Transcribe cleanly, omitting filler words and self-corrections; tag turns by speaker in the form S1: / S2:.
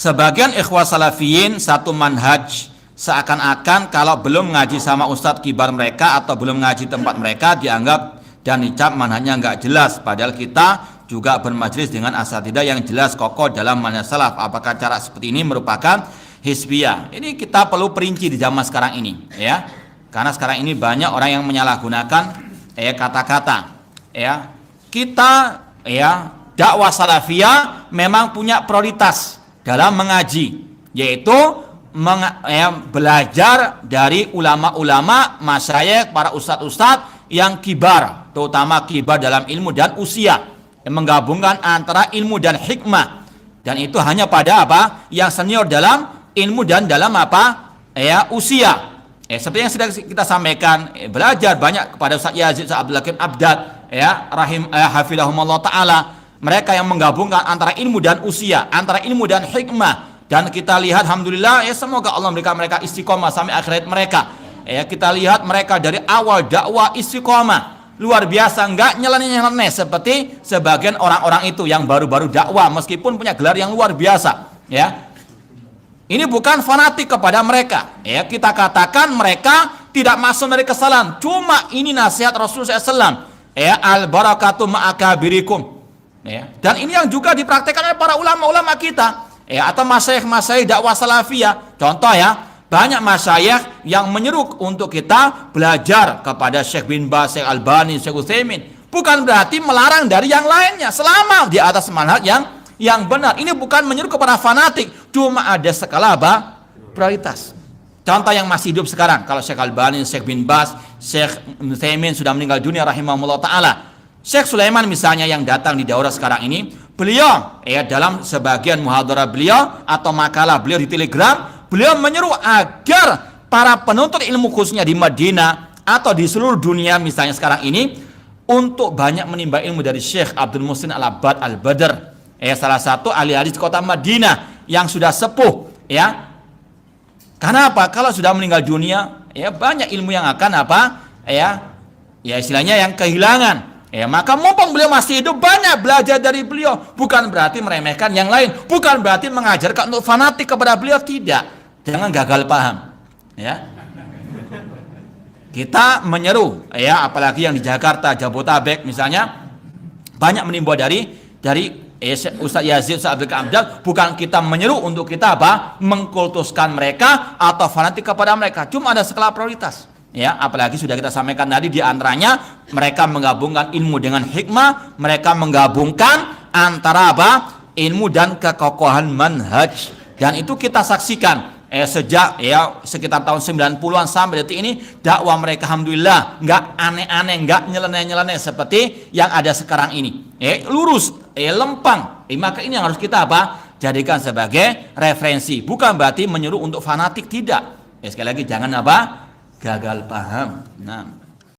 S1: Sebagian ikhwah salafiyin satu manhaj, seakan-akan kalau belum ngaji sama ustadz kibar mereka atau belum ngaji tempat mereka dianggap dan dicap manhajnya nggak jelas. Padahal kita juga bermajlis dengan asatidzah yang jelas kokoh dalam manhaj salaf. Apakah cara seperti ini merupakan hizbiyah? Ini kita perlu perinci di zaman sekarang ini, ya. Karena sekarang ini banyak orang yang menyalahgunakan kata-kata, ya. Kita, ya, dakwah salafiyah memang punya prioritas dalam mengaji, yaitu belajar dari ulama-ulama, masyayikh, para ustadz-ustadz yang kibar, terutama kibar dalam ilmu dan usia, yang menggabungkan antara ilmu dan hikmah. Dan itu hanya pada apa? Yang senior dalam ilmu dan dalam apa? Usia. Seperti yang sudah kita sampaikan, belajar banyak kepada Ustaz Yazid, Ustaz Abdul Hakim Abdad, hafizahumullah taala. Mereka yang menggabungkan antara ilmu dan usia, antara ilmu dan hikmah. Dan kita lihat alhamdulillah, semoga Allah memberikan mereka istiqomah sampai akhirat mereka. Kita lihat mereka dari awal dakwah istiqomah luar biasa, enggak nyeleneh-nyeleneh seperti sebagian orang-orang itu yang baru-baru dakwah meskipun punya gelar yang luar biasa, ya. Ini bukan fanatik kepada mereka, ya. Kita katakan mereka tidak masuk dari kesalahan, cuma ini nasihat Rasulullah SAW, al barakatu ma'akabirikum, ya. Dan ini yang juga dipraktekkan oleh para ulama-ulama kita, atau masyayikh dakwah salafiyah. Contoh, ya, banyak masyayikh yang menyeru untuk kita belajar kepada Syekh bin Baz, Syekh Albani, Syekh Utsaimin. Bukan berarti melarang dari yang lainnya selama di atas manhaj yang benar. Ini bukan menyeru kepada fanatik, cuma ada skala prioritas. Contoh yang masih hidup sekarang, kalau Syekh Albani, Syekh bin Baz, Syekh Utsaimin sudah meninggal dunia rahimahullah taala. Syekh Sulaiman misalnya yang datang di daurah sekarang ini, beliau dalam sebagian muhadarah beliau atau makalah beliau di Telegram, beliau menyeru agar para penuntut ilmu khususnya di Madinah atau di seluruh dunia misalnya sekarang ini untuk banyak menimba ilmu dari Syekh Abdul Muhsin Al-Abbad Al-Badr, salah satu ahli hadis kota Madinah yang sudah sepuh, ya. Karena apa? Kalau sudah meninggal dunia, banyak ilmu yang akan istilahnya yang kehilangan. Maka mumpung beliau masih hidup, banyak belajar dari beliau. Bukan berarti meremehkan yang lain, bukan berarti mengajarkan untuk fanatik kepada beliau, tidak. Jangan gagal paham, ya. Kita menyeru, apalagi yang di Jakarta, Jabotabek misalnya, banyak menimba dari Ustaz Yazid, Ustaz Abdul Hakim Abdad. Bukan kita menyeru untuk kita mengkultuskan mereka atau fanatik kepada mereka, cuma ada skala prioritas. Apalagi sudah kita sampaikan tadi, di antaranya mereka menggabungkan ilmu dengan hikmah, mereka menggabungkan antara ilmu dan kekokohan manhaj. Dan itu kita saksikan sejak sekitar tahun 90-an sampai detik ini, dakwah mereka alhamdulillah nggak aneh-aneh, nggak nyeleneh-nyeleneh seperti yang ada sekarang ini. Lurus, lempang. Maka ini yang harus kita jadikan sebagai referensi. Bukan berarti menyuruh untuk fanatik, tidak. Sekali lagi jangan gagal paham. Nah.